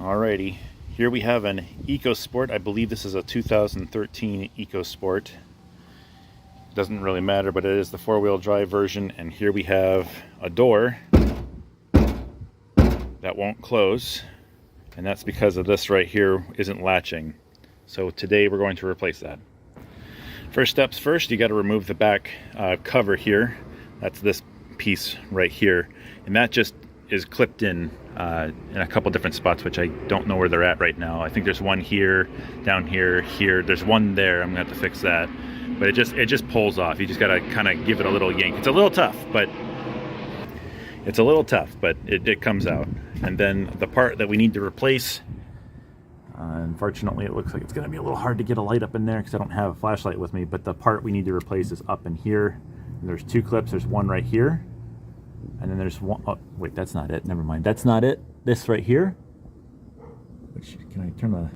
Alrighty, here we have an EcoSport. I believe this is a 2013 EcoSport. Doesn't really matter, but it is the four-wheel drive version. And here we have a door that won't close, and that's because of this right here isn't latching. So today we're going to replace that. First steps first, you got to remove the back cover here. That's this piece right here, and that just is clipped in a couple different spots, which I don't know where they're at right now. I think there's one here, down here, here. There's one there. I'm gonna have to fix that, but it just pulls off. You just gotta kind of give it a little yank. It's a little tough, but it comes out. And then the part that we need to replace, unfortunately, it looks like it's gonna be a little hard to get a light up in there because I don't have a flashlight with me. But the part we need to replace is up in here. And there's two clips. There's one right here. And then there's one, oh, wait, that's not it. Never mind. That's not it. This right here. Which, can I turn the,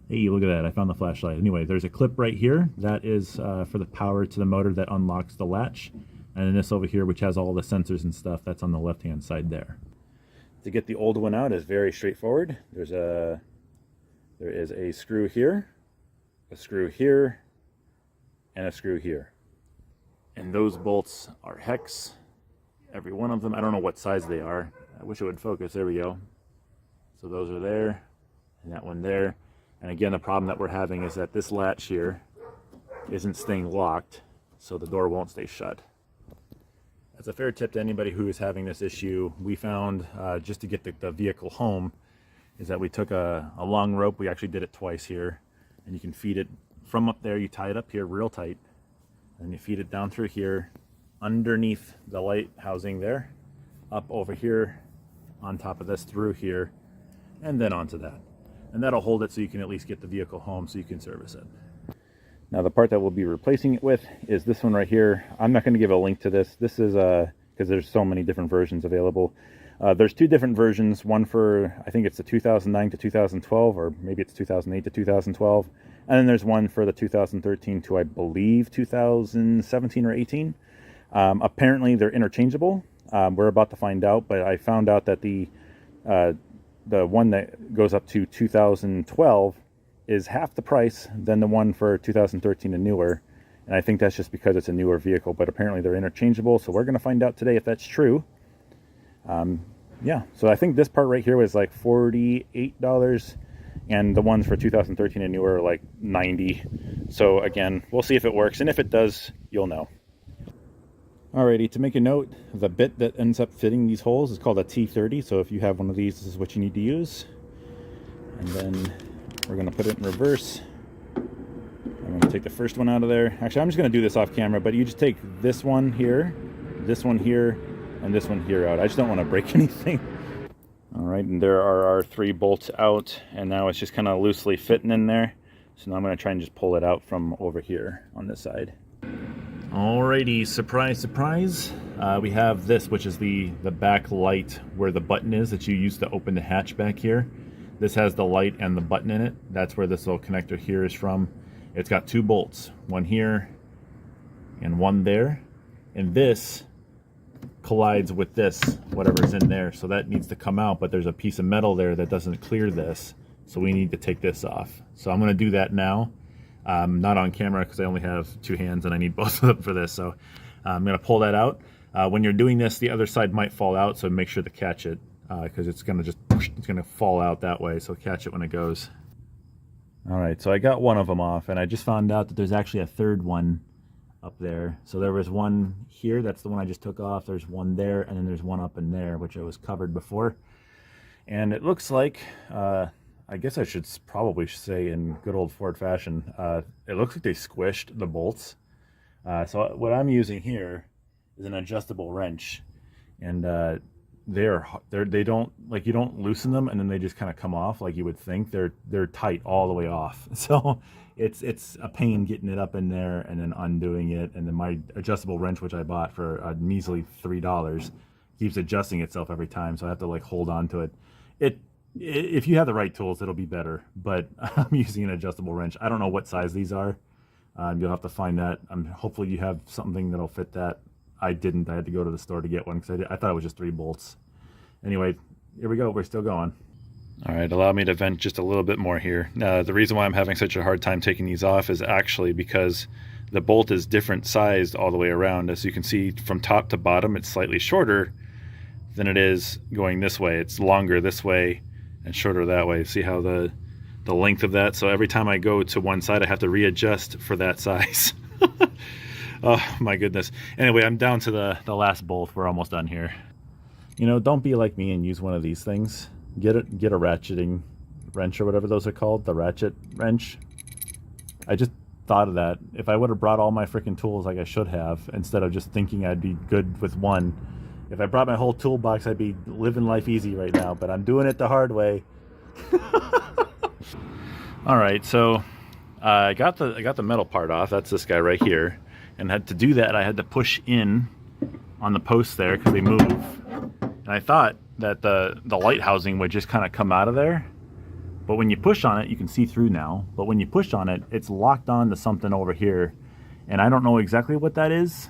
hey, look at that. I found the flashlight. Anyway, there's a clip right here. That is for the power to the motor that unlocks the latch. And then this over here, which has all the sensors and stuff, that's on the left-hand side there. To get the old one out is very straightforward. There is a screw here, a screw here, and a screw here. And those bolts are hex. Every one of them. I don't know what size they are. I wish it would focus. There we go. So those are there, and that one there. And again, the problem that we're having is that this latch here isn't staying locked, so the door won't stay shut. That's a fair tip to anybody who is having this issue. We found, just to get the vehicle home, is that we took a long rope. We actually did it twice here, and you can feed it from up there. You tie it up here real tight, and you feed it down through here, underneath the light housing there, up over here, on top of this, through here, and then onto that. And that'll hold it so you can at least get the vehicle home so you can service it. Now the part that we'll be replacing it with is this one right here. I'm not going to give a link to this. This is because there's so many different versions available. There's two different versions, one for, I think it's the 2009 to 2012, or maybe it's 2008 to 2012. And then there's one for the 2013 to, I believe, 2017 or 18. Apparently they're interchangeable. We're about to find out, but I found out that the one that goes up to 2012 is half the price than the one for 2013 and newer. And I think that's just because it's a newer vehicle, but apparently they're interchangeable. So we're going to find out today if that's true. Yeah, so I think this part right here was like $48, and the ones for 2013 and newer are like $90. So again, we'll see if it works, and if it does, you'll know. Alrighty, to make a note, the bit that ends up fitting these holes is called a T30, so if you have one of these, this is what you need to use. And then we're going to put it in reverse. I'm going to take the first one out of there. Actually, I'm just going to do this off camera, but you just take this one here, and this one here out. I just don't want to break anything. Alright, and there are our three bolts out, and now it's just kind of loosely fitting in there. So now I'm going to try and just pull it out from over here on this side. Alrighty, surprise, surprise. We have this, which is the back light where the button is that you use to open the hatch back here. This has the light and the button in it. That's where this little connector here is from. It's got two bolts, one here and one there. And this collides with this, whatever's in there. So that needs to come out, but there's a piece of metal there that doesn't clear this. So we need to take this off. So I'm gonna do that now. Not on camera because I only have two hands and I need both of them for this. So I'm going to pull that out. When you're doing this, the other side might fall out, so make sure to catch it because it's going to fall out that way. So catch it when it goes. All right, so I got one of them off, and I just found out that there's actually a third one up there. So there was one here. That's the one I just took off. There's one there, and then there's one up in there, which I was covered before. And it looks like I guess I should probably say in good old Ford fashion, it looks like they squished the bolts. So what I'm using here is an adjustable wrench, and they don't, like, you don't loosen them and then they just kind of come off like you would think. They're tight all the way off. So it's a pain getting it up in there and then undoing it. And then my adjustable wrench, which I bought for a measly $3, keeps adjusting itself every time. So I have to like hold on to it. If you have the right tools, it'll be better, but I'm using an adjustable wrench. I don't know what size these are. You'll have to find that. Hopefully you have something that'll fit that. I didn't. I had to go to the store to get one because I thought it was just 3 bolts. Anyway, here we go. We're still going. All right, allow me to vent just a little bit more here. The reason why I'm having such a hard time taking these off is actually because the bolt is different sized all the way around. As you can see, from top to bottom, it's slightly shorter than it is going this way. It's longer this way and shorter that way. See how the length of that? So every time I go to one side, I have to readjust for that size. Oh my goodness. Anyway, I'm down to the last bolt. We're almost done here. You know, don't be like me and use one of these things. Get a ratcheting wrench or whatever those are called, the ratchet wrench. I just thought of that. If I would have brought all my freaking tools like I should have, instead of just thinking I'd be good with one. If I brought my whole toolbox, I'd be living life easy right now, but I'm doing it the hard way. All right, so I got the metal part off. That's this guy right here. And to do that, I had to push in on the posts there because they move. And I thought that the light housing would just kind of come out of there. But when you push on it, you can see through now. But when you push on it, it's locked on to something over here. And I don't know exactly what that is.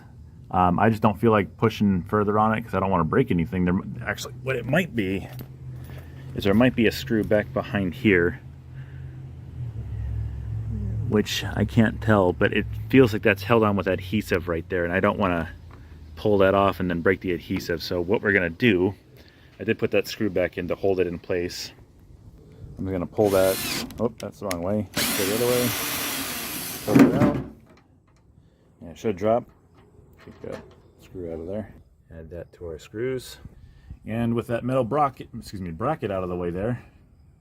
I just don't feel like pushing further on it because I don't want to break anything. Actually, what it might be is there might be a screw back behind here, which I can't tell, but it feels like that's held on with adhesive right there, and I don't want to pull that off and then break the adhesive. So what we're going to do, I did put that screw back in to hold it in place. I'm going to pull that, oh, that's the wrong way. Let's go the other way. Pull it out. And it should drop. Take that screw out of there. Add that to our screws. And with that metal bracket out of the way there,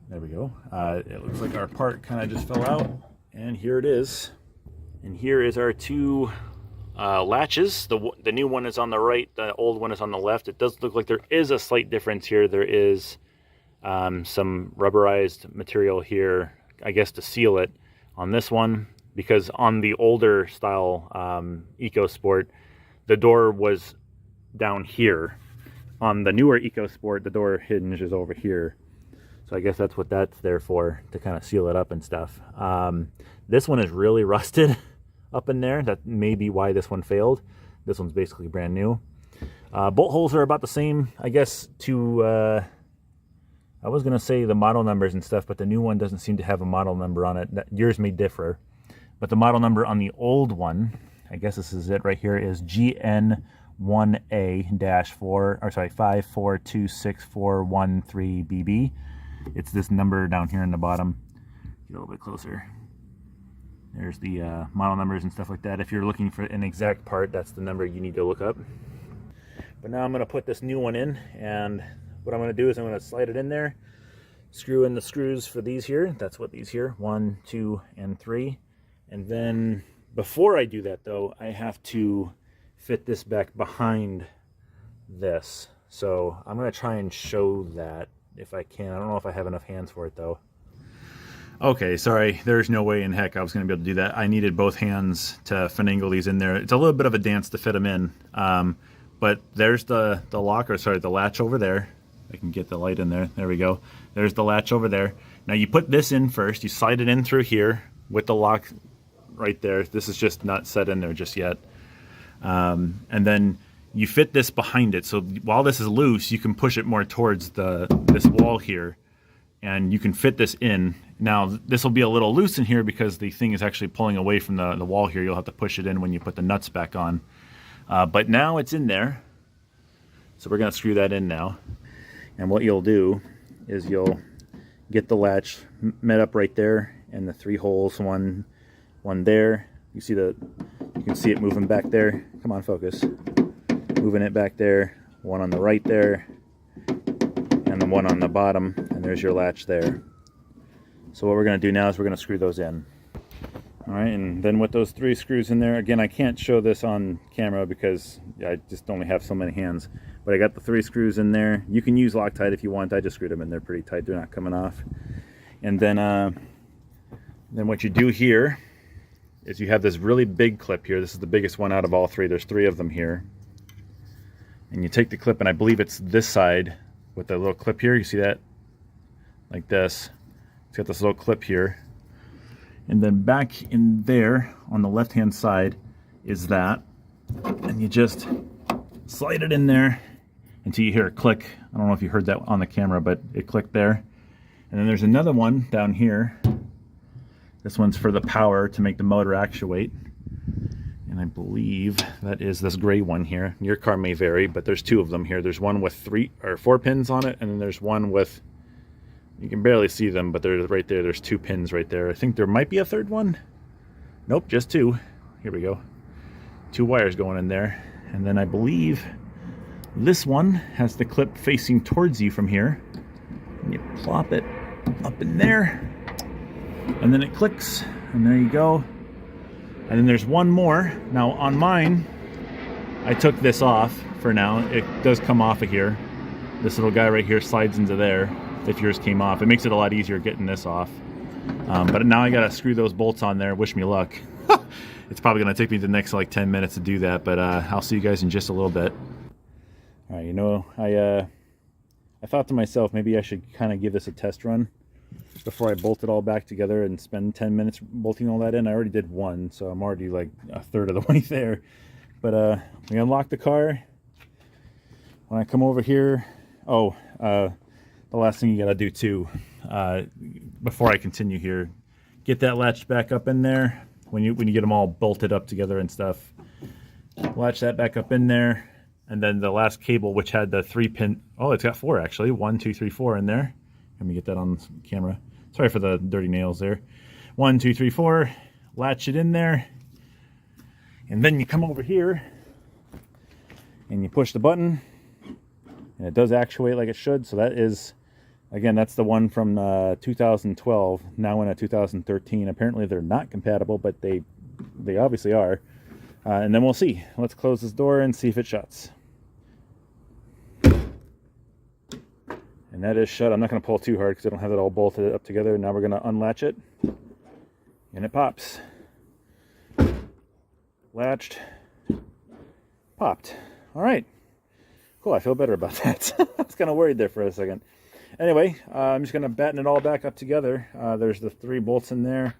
there we go. It looks like our part kind of just fell out. And here it is. And here is our two latches. The new one is on the right, the old one is on the left. It does look like there is a slight difference here. There is some rubberized material here, I guess, to seal it on this one, because on the older style EcoSport, the door was down here. On the newer EcoSport, the door hinge is over here. So I guess that's what that's there for, to kind of seal it up and stuff. This one is really rusted up in there. That may be why this one failed. This one's basically brand new. Bolt holes are about the same, I guess, to, I was going to say the model numbers and stuff, but the new one doesn't seem to have a model number on it. Yours may differ. But the model number on the old one, I guess this is it right here, is GN1A-54264113BB. It's this number down here in the bottom. Get a little bit closer. There's the model numbers and stuff like that. If you're looking for an exact part, that's the number you need to look up. But now I'm going to put this new one in, and what I'm going to do is I'm going to slide it in there, screw in the screws for these here. That's what these here, 1, 2, and 3. And then before I do that, though, I have to fit this back behind this. So I'm going to try and show that if I can. I don't know if I have enough hands for it, though. Okay, sorry. There's no way in heck I was going to be able to do that. I needed both hands to finagle these in there. It's a little bit of a dance to fit them in. But there's the lock, or sorry, the latch over there. I can get the light in there. There we go. There's the latch over there. Now you put this in first. You slide it in through here with the lock right there. This is just not set in there just yet. And then you fit this behind it. So while this is loose, you can push it more towards this wall here, and you can fit this in. Now this will be a little loose in here because the thing is actually pulling away from the wall here. You'll have to push it in when you put the nuts back on. But now it's in there. So we're going to screw that in now. And what you'll do is you'll get the latch met up right there, and the 3 holes, one there. You can see it moving back there. Come on, focus. Moving it back there. One on the right there, and the one on the bottom, and there's your latch there. So what we're going to do now is we're going to screw those in. All right, and then with those 3 screws in there, again, I can't show this on camera because I just only have so many hands. But I got the 3 screws in there. You can use Loctite if you want. I just screwed them in. They're pretty tight. They're not coming off. And then what you do here is you have this really big clip here. This is the biggest one out of all 3. There's 3 of them here. And you take the clip, and I believe it's this side with the little clip here. You see that? Like this. It's got this little clip here. And then back in there on the left-hand side is that. And you just slide it in there until you hear a click. I don't know if you heard that on the camera, but it clicked there. And then there's another one down here. This one's for the power to make the motor actuate. And I believe that is this gray one here. Your car may vary, but there's two of them here. There's one with 3 or 4 pins on it, and then there's one with, you can barely see them, but they're right there. There's 2 pins right there. I think there might be a third one. Nope, just 2. Here we go. 2 wires going in there. And then I believe this one has the clip facing towards you from here. And you plop it up in there, and then it clicks, and there you go. And then there's one more. Now on mine, I took this off for now. It does come off of here. This little guy right here slides into there. If yours came off, it makes it a lot easier getting this off. But now I gotta screw those bolts on there. Wish me luck. It's probably gonna take me the next like 10 minutes to do that, but I'll see you guys in just a little bit. All right, you know, I thought to myself, maybe I should kind of give this a test run before I bolt it all back together and spend 10 minutes bolting all that in. I already did one, so I'm already like a third of the way there. But we unlock the car. When I come over here, the last thing you gotta do too, before I continue here, get that latch back up in there. When you get them all bolted up together and stuff, latch that back up in there. And then the last cable, which had the 3 pin, oh, it's got 4 actually, 1, 2, 3, 4 in there. Let me get that on camera. Sorry for the dirty nails there. 1, 2, 3, 4. Latch it in there. And then you come over here and you push the button. And it does actuate like it should. So that is, again, that's the one from 2012. Now in a 2013. Apparently they're not compatible, but they obviously are. And then we'll see. Let's close this door and see if it shuts. And that is shut. I'm not going to pull too hard because I don't have it all bolted up together. Now we're going to unlatch it. And it pops. Latched. Popped. All right. Cool. I feel better about that. I was kind of worried there for a second. Anyway, I'm just going to batten it all back up together. There's the 3 bolts in there.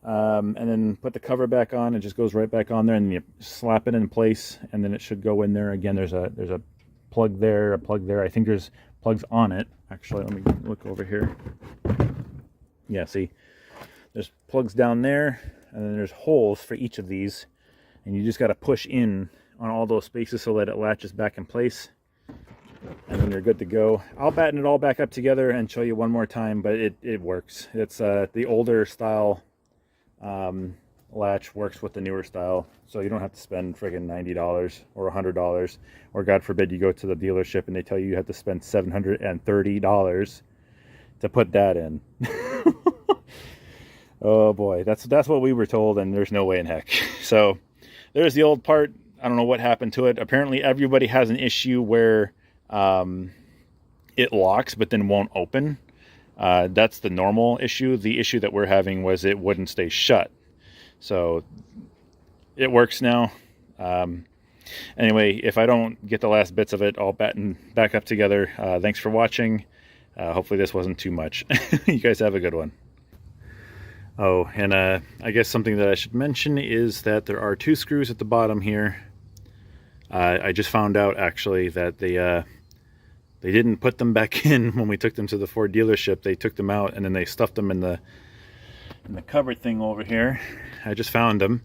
And then put the cover back on. It just goes right back on there, and you slap it in place, and then it should go in there. Again, there's a plug there, a plug there. I think there's plugs on it. Actually, let me look over here. Yeah, see, there's plugs down there, and then there's holes for each of these, and you just got to push in on all those spaces so that it latches back in place, and then you're good to go. I'll batten it all back up together and show you one more time, but it works. It's the older style latch works with the newer style, so you don't have to spend friggin' $90 or $100, or God forbid you go to the dealership and they tell you have to spend $730 to put that in. Oh boy, that's what we were told, and there's no way in heck. So there's the old part. I don't know what happened to it. Apparently everybody has an issue where it locks but then won't open. That's the normal issue. The issue that we're having was it wouldn't stay shut. So it works now. Anyway, if I don't get the last bits of it all batten back up together, thanks for watching. Hopefully this wasn't too much. You guys have a good one. Oh, and I guess something that I should mention is that there are 2 screws at the bottom here. I just found out actually that they didn't put them back in when we took them to the Ford dealership. They took them out and then they stuffed them in the cupboard thing over here. I just found them,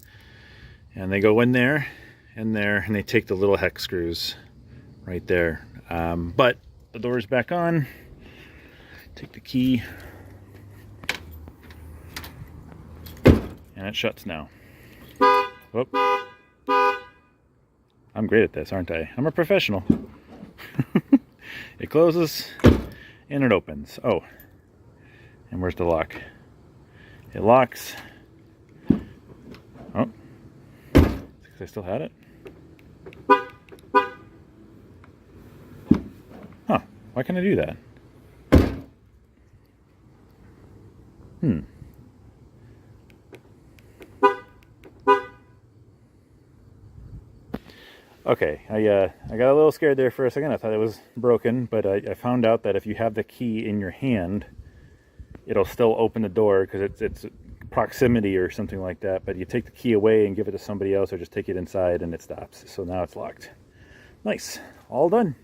and they go in there and there, and they take the little hex screws right there. But the door's back on. Take the key, and it shuts now. Whoop. I'm great at this, aren't I? I'm a professional. It closes and it opens. Oh, and where's the lock? It locks. Oh, I still had it. Huh, why can't I do that? Okay, I got a little scared there for a second. I thought it was broken, but I found out that if you have the key in your hand, it'll still open the door because it's proximity or something like that. But you take the key away and give it to somebody else, or just take it inside and it stops. So now it's locked. Nice. All done.